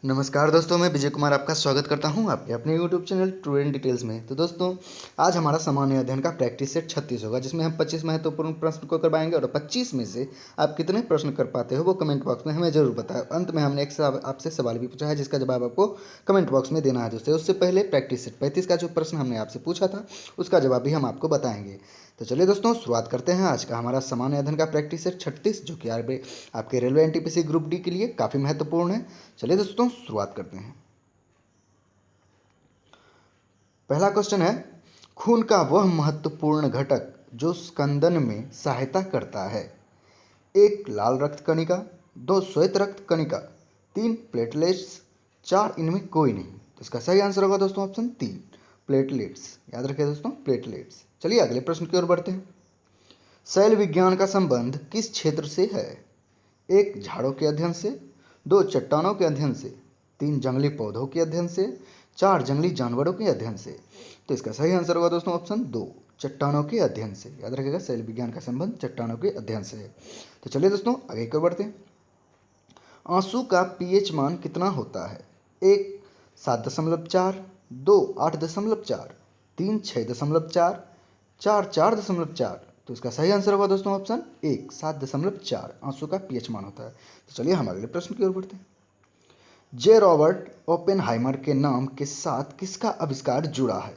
नमस्कार दोस्तों, मैं विजय कुमार आपका स्वागत करता हूं आपके अपने यूट्यूब चैनल स्टूडेंट डिटेल्स में। तो दोस्तों, आज हमारा सामान्य अध्ययन का प्रैक्टिस सेट 36 होगा, जिसमें हम 25 महत्वपूर्ण प्रश्न को करवाएंगे और 25 में से आप कितने प्रश्न कर पाते हो वो कमेंट बॉक्स में हमें जरूर बताएं। अंत में हमने आपसे सवाल भी पूछा है, जिसका जवाब आपको कमेंट बॉक्स में देना है दोस्तों। उससे पहले प्रैक्टिस सेट 35 का जो प्रश्न हमने आपसे पूछा था उसका जवाब भी हम आपको बताएंगे। तो चलिए दोस्तों, शुरुआत करते हैं आज का हमारा सामान्य अध्ययन का प्रैक्टिस सेट 36, जो कि आपके रेलवे एनटीपीसी ग्रुप डी के लिए काफ़ी महत्वपूर्ण है। चलिए दोस्तों, शुरुआत करते हैं। पहला क्वेश्चन है, खून का वह महत्वपूर्ण घटक जो स्कंदन में सहायता करता है। एक, लाल रक्त कणिका। दो, श्वेत रक्त कणिका। तीन, प्लेटलेट्स। चार, इनमें कोई नहीं। तो इसका सही आंसर होगा दोस्तों ऑप्शन तीन, प्लेटलेट्स। याद रखिए दोस्तों, प्लेटलेट्स। चलिए अगले प्रश्न की ओर बढ़ते हैं। सेल विज्ञान का संबंध किस क्षेत्र से है। एक, झाड़ों के अध्ययन से। दो, चट्टानों के अध्ययन से। तीन, जंगली पौधों के अध्ययन से। चार, जंगली जानवरों के अध्ययन से। तो इसका सही आंसर होगा दोस्तों ऑप्शन दो, चट्टानों के अध्ययन से। याद रखिएगा, सेल विज्ञान का संबंध चट्टानों के अध्ययन से है। तो चलिए दोस्तों, आगे की ओर बढ़ते हैं। आंसू का पीएच मान कितना होता है। एक, 7.4। दो, 8.4। तीन, 6.4। चार, 4.4। तो इसका सही आंसर होगा दोस्तों ऑप्शन एक, 7.4 आंसू का पीएच मान होता है। तो चलिए हम अगले प्रश्न की ओर बढ़ते हैं। जे रॉबर्ट ओपेनहाइमर के नाम के साथ किसका आविष्कार जुड़ा है।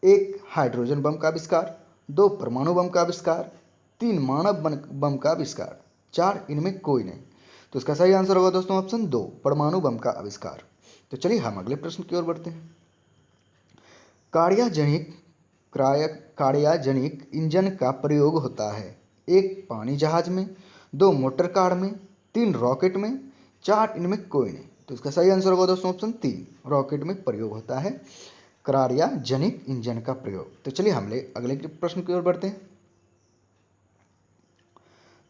एक, हाइड्रोजन बम का आविष्कार। दो, परमाणु बम का आविष्कार। तीन, मानव बम का आविष्कार। चार, इनमें कोई नहीं। तो इसका सही आंसर होगा दोस्तों ऑप्शन दो, परमाणु बम का आविष्कार। तो चलिए हम अगले प्रश्न की ओर बढ़ते हैं। कार्याजनिक कार्याजनिक इंजन का प्रयोग होता है। एक, पानी जहाज में। दो, मोटर कार में। तीन, रॉकेट में। चार, इनमें कोई नहीं। तो इसका सही आंसर होगा दोस्तों ऑप्शन तीन, रॉकेट में प्रयोग होता है कार्याजनिक इंजन का प्रयोग। तो चलिए हम अगले प्रश्न की ओर बढ़ते हैं।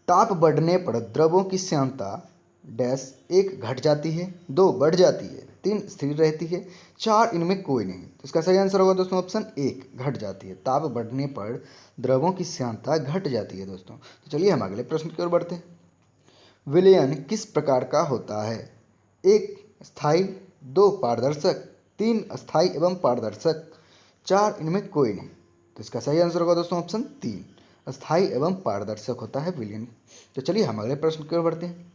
ताप बढ़ने पर द्रवों की श्यानता डैश। एक, घट जाती है। दो, बढ़ जाती है। तीन, स्थिर रहती है। चार, इनमें कोई नहीं। तो इसका सही आंसर होगा दोस्तों ऑप्शन एक, घट जाती है। ताप बढ़ने पर द्रवों की श्यानता घट जाती है दोस्तों। तो चलिए हम अगले प्रश्न की ओर बढ़ते हैं। विलयन किस प्रकार का होता है। एक, स्थायी। दो, पारदर्शक। तीन, अस्थायी एवं पारदर्शक। चार, इनमें कोई नहीं। तो इसका सही आंसर होगा दोस्तों ऑप्शन तीन, अस्थायी एवं पारदर्शक होता है विलयन। तो चलिए हम अगले प्रश्न की ओर बढ़ते हैं।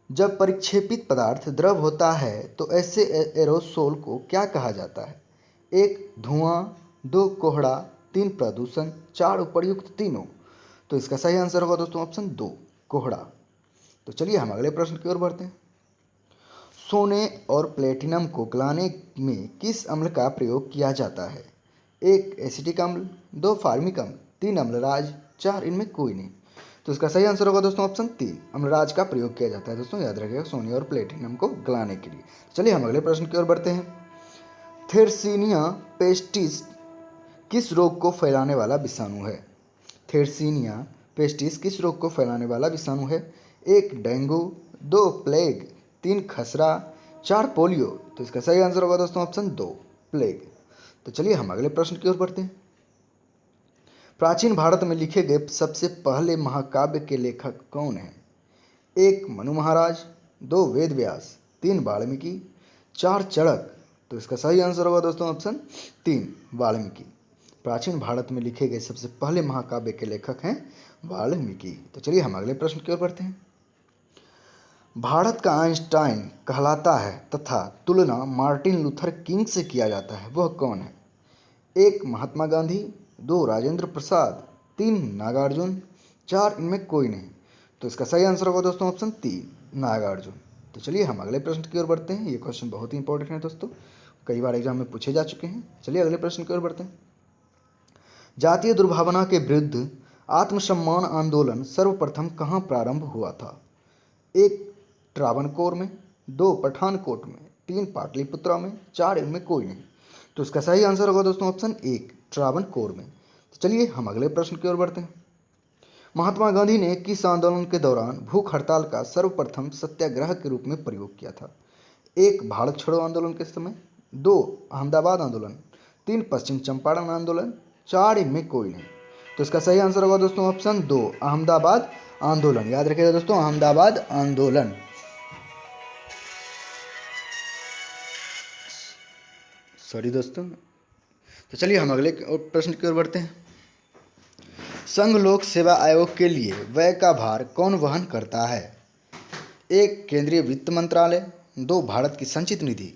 जब परिक्षेपित पदार्थ द्रव होता है तो ऐसे एरोसोल को क्या कहा जाता है। एक, धुआं। दो, कोहरा। तीन, प्रदूषण। चार, उपर्युक्त तीनों। तो इसका सही आंसर होगा दोस्तों ऑप्शन दो, कोहरा। तो चलिए हम अगले प्रश्न की ओर बढ़ते हैं। सोने और प्लेटिनम को गलाने में किस अम्ल का प्रयोग किया जाता है। एक, एसिटिक अम्ल। दो, फार्मिक अम्ल। तीन, अम्लराज। चार, इनमें कोई नहीं। तो इसका सही आंसर होगा दोस्तों ऑप्शन तीन, अम्लराज का प्रयोग किया जाता है दोस्तों। याद रखिएगा, सोने और प्लेटिनम को गलाने के लिए। चलिए हम अगले प्रश्न की ओर बढ़ते हैं। थेरसीनिया पेस्टिस किस रोग को फैलाने वाला विषाणु है। थेरसीनिया पेस्टिस किस रोग को फैलाने वाला विषाणु है। एक, डेंगू। दो, प्लेग। तीन, खसरा। चार, पोलियो। तो इसका सही आंसर होगा दोस्तों ऑप्शन दो, प्लेग। तो चलिए हम अगले प्रश्न की ओर बढ़ते हैं। प्राचीन भारत में लिखे गए सबसे पहले महाकाव्य के लेखक कौन हैं। एक, मनु महाराज। दो, वेद व्यास। तीन, वाल्मीकि। चार, चरक। तो इसका सही आंसर होगा दोस्तों ऑप्शन तीन, वाल्मीकि। प्राचीन भारत में लिखे गए सबसे पहले महाकाव्य के लेखक हैं वाल्मीकि। तो चलिए हम अगले प्रश्न की ओर बढ़ते हैं। भारत का आइंस्टाइन कहलाता है तथा तुलना मार्टिन लूथर किंग से किया जाता है, वह कौन है। एक, महात्मा गांधी। दो, राजेंद्र प्रसाद। तीन, नागार्जुन। चार, इनमें कोई नहीं। तो इसका सही आंसर होगा दोस्तों ऑप्शन तीन, नागार्जुन। तो चलिए हम अगले प्रश्न की ओर बढ़ते हैं। ये क्वेश्चन बहुत ही इंपॉर्टेंट है दोस्तों, कई बार एग्जाम में पूछे जा चुके हैं। चलिए अगले प्रश्न की ओर बढ़ते हैं। जातीय दुर्भावना के विरुद्ध आत्मसम्मान आंदोलन सर्वप्रथम कहाँ प्रारंभ हुआ था। एक, ट्रावणकोर में। दो, पठानकोट में। तीन, पाटलिपुत्रा में। चार, इनमें कोई नहीं। तो इसका सही आंसर होगा दोस्तों ऑप्शन एक, ट्रावणकोर में। तो चलिए हम अगले प्रश्न की ओर बढ़ते हैं। महात्मा गांधी ने किस आंदोलन के दौरान भूख हड़ताल का सर्वप्रथम सत्याग्रह के रूप में प्रयोग किया था। एक, भारत छोड़ो आंदोलन के समय। दो, अहमदाबाद आंदोलन। तीन, पश्चिम चंपारण आंदोलन। चार, इनमें कोई नहीं। तो इसका सही आंसर होगा दोस्तों ऑप्शन दो, अहमदाबाद आंदोलन। याद रखिएगा दोस्तों, अहमदाबाद आंदोलन। सॉरी दोस्तों। तो चलिए हम अगले प्रश्न की ओर बढ़ते हैं। संघ लोक सेवा आयोग के लिए व्यय का भार कौन वहन करता है? 1 केंद्रीय वित्त मंत्रालय, 2 भारत की संचित निधि,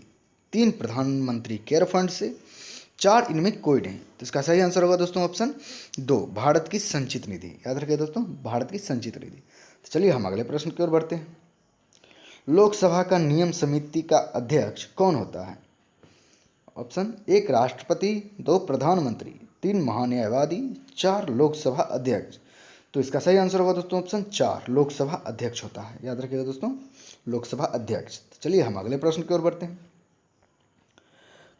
3 प्रधानमंत्री केयर फंड से, 4 इनमें कोई नहीं। तो इसका सही आंसर होगा दोस्तों ऑप्शन 2 भारत की संचित निधि। याद रखिए दोस्तों, भारत की संचित निधि। तो चलिए हम अगले प्रश्न की ओर बढ़ते हैं। लोकसभा का नियम समिति का अध्यक्ष कौन होता है? ऑप्शन 1 राष्ट्रपति, 2 प्रधानमंत्री, 3 महान्यायवादी, 4 लोकसभा अध्यक्ष। तो इसका सही आंसर होगा दोस्तों ऑप्शन 4 लोकसभा अध्यक्ष होता है। याद रखिएगा दोस्तों, लोकसभा अध्यक्ष। तो चलिए हम अगले प्रश्न की ओर बढ़ते हैं।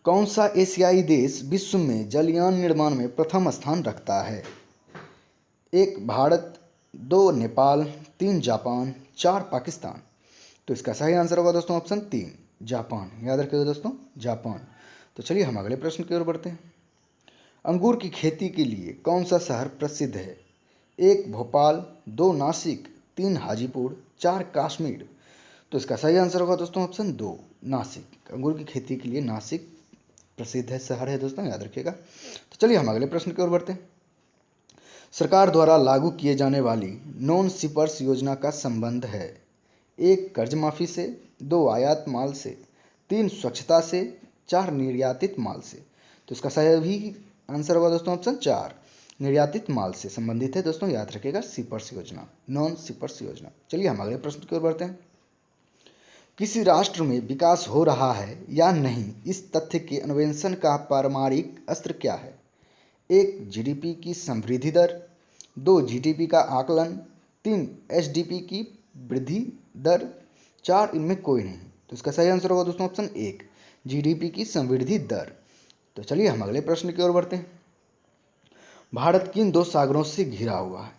कौन सा एशियाई देश विश्व में जलयान निर्माण में प्रथम स्थान रखता है? 1 भारत, 2 नेपाल, 3 जापान, 4 पाकिस्तान। तो इसका सही आंसर होगा दोस्तों ऑप्शन 3 जापान। याद रखिएगा दोस्तों, जापान। तो चलिए हम अगले प्रश्न की ओर बढ़ते हैं। अंगूर की खेती के लिए कौन सा शहर प्रसिद्ध है? 1 भोपाल, 2 नासिक, 3 हाजीपुर, 4 कश्मीर। तो इसका सही आंसर होगा दोस्तों ऑप्शन 2 नासिक। अंगूर की खेती के लिए नासिक प्रसिद्ध है, शहर है दोस्तों, याद रखिएगा। तो चलिए हम अगले प्रश्न की ओर बढ़ते हैं। सरकार द्वारा लागू किए जाने वाली नॉन शिपर्स योजना का संबंध है? 1 कर्ज माफी से, 2 आयात माल से, 3 स्वच्छता से, 4 निर्यातित माल से। तो इसका सही आंसर होगा दोस्तों ऑप्शन 4 निर्यातित माल से संबंधित है दोस्तों, याद रखिएगा, शिपर्स योजना, नॉन शिपर्स योजना। चलिए हम अगले प्रश्न की ओर बढ़ते हैं। किसी राष्ट्र में विकास हो रहा है या नहीं, इस तथ्य के अन्वेषण का पारमाणिक अस्त्र क्या है? 1 जीडीपी की समृद्धि दर, 2 जीडीपी का आकलन, 3 एसडीपी की वृद्धि दर, 4 इनमें कोई नहीं। तो इसका सही आंसर होगा दोस्तों ऑप्शन 1 जीडीपी की समृद्धि दर। तो चलिए हम अगले प्रश्न की ओर बढ़ते हैं। भारत किन 2 सागरों से घिरा हुआ है?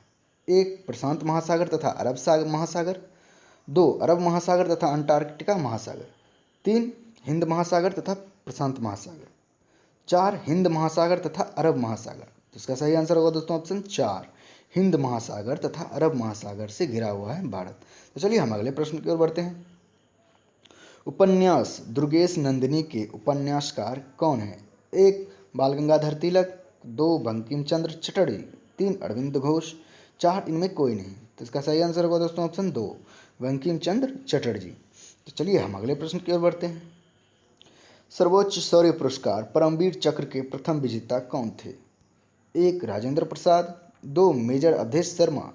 1 प्रशांत महासागर तथा अरब महासागर, 2 अरब महासागर तथा अंटार्कटिका महासागर, 3 हिंद महासागर तथा प्रशांत महासागर, 4 हिंद महासागर तथा अरब महासागर। तो इसका सही आंसर होगा दोस्तों ऑप्शन 4 हिंद महासागर तथा अरब महासागर से घिरा हुआ है भारत। तो चलिए हम अगले प्रश्न की ओर बढ़ते हैं। उपन्यास दुर्गेश नंदिनी के उपन्यासकार कौन है? 1 बाल गंगाधर तिलक, 2 बंकिम चंद्र चटर्जी, 3 अरविंद घोष, 4 इनमें कोई नहीं। तो इसका सही आंसर होगा दोस्तों ऑप्शन 2 बंकिम चंद्र चटर्जी। तो चलिए हम अगले प्रश्न की ओर बढ़ते हैं। सर्वोच्च शौर्य पुरस्कार परमवीर चक्र के प्रथम विजेता कौन थे? 1 राजेंद्र प्रसाद, 2 मेजर अवधेश शर्मा,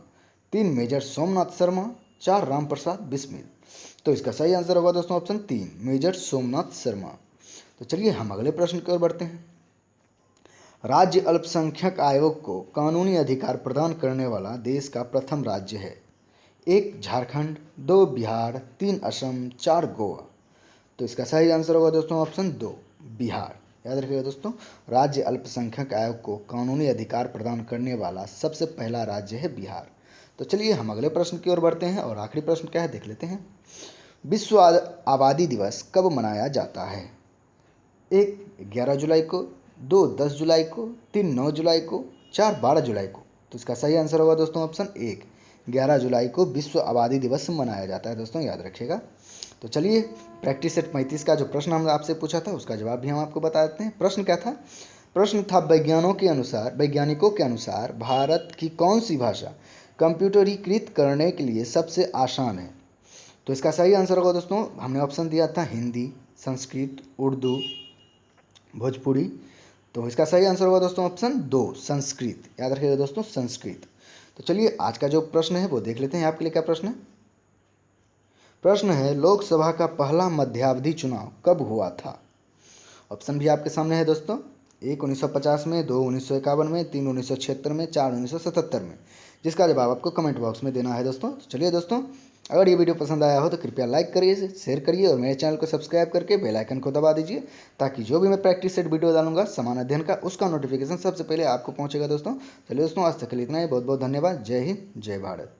3 मेजर सोमनाथ शर्मा, 4 राम प्रसाद बिस्मिल। तो इसका सही आंसर होगा दोस्तों ऑप्शन 3 मेजर सोमनाथ शर्मा। तो चलिए हम अगले प्रश्न की ओर बढ़ते हैं। राज्य अल्पसंख्यक आयोग को कानूनी अधिकार प्रदान करने वाला देश का प्रथम राज्य है? 1 झारखंड, 2 बिहार, 3 असम, 4 गोवा। तो इसका सही आंसर होगा दोस्तों ऑप्शन 2 बिहार। याद रखिएगा दोस्तों, राज्य अल्पसंख्यक आयोग को कानूनी अधिकार प्रदान करने वाला सबसे पहला राज्य है बिहार। तो चलिए हम अगले प्रश्न की ओर बढ़ते हैं और आखिरी प्रश्न क्या है देख लेते हैं। विश्व आबादी दिवस कब मनाया जाता है? 1 11 जुलाई को, 2 10 जुलाई को, 3 9 जुलाई को, 4 12 जुलाई को। तो इसका सही आंसर होगा दोस्तों ऑप्शन 1 11 जुलाई को विश्व आबादी दिवस मनाया जाता है दोस्तों, याद रखिएगा। तो चलिए प्रैक्टिस सेट 35 का जो प्रश्न हमने आपसे पूछा था उसका जवाब भी हम आपको बता देते हैं। प्रश्न क्या था? प्रश्न था वैज्ञानिकों के अनुसार भारत की कौन सी भाषा कंप्यूटरीकृत करने के लिए सबसे आसान है? तो इसका सही आंसर होगा दोस्तों, हमने ऑप्शन दिया था हिंदी, संस्कृत, उर्दू, भोजपुरी। तो इसका सही आंसर होगा दोस्तों ऑप्शन 2 संस्कृत। याद रखिएगा दोस्तों, संस्कृत। तो चलिए आज का जो प्रश्न है वो देख लेते हैं आपके लिए क्या प्रश्न है। प्रश्न है लोकसभा का पहला मध्यावधि चुनाव कब हुआ था? ऑप्शन भी आपके सामने है दोस्तों। 1 1950 में, 2 1951 में, 3 1976 में, 4 1977 में। जिसका जवाब आपको कमेंट बॉक्स में देना है दोस्तों। तो चलिए दोस्तों, अगर ये वीडियो पसंद आया हो तो कृपया लाइक करिए, शेयर करिए और मेरे चैनल को सब्सक्राइब करके बेल आइकन को दबा दीजिए, ताकि जो भी मैं प्रैक्टिस सेट वीडियो डालूंगा समान अध्ययन का, उसका नोटिफिकेशन सबसे पहले आपको पहुंचेगा दोस्तों। चलिए दोस्तों, आज तक के लिए इतना ही। बहुत बहुत धन्यवाद। जय हिंद, जय भारत।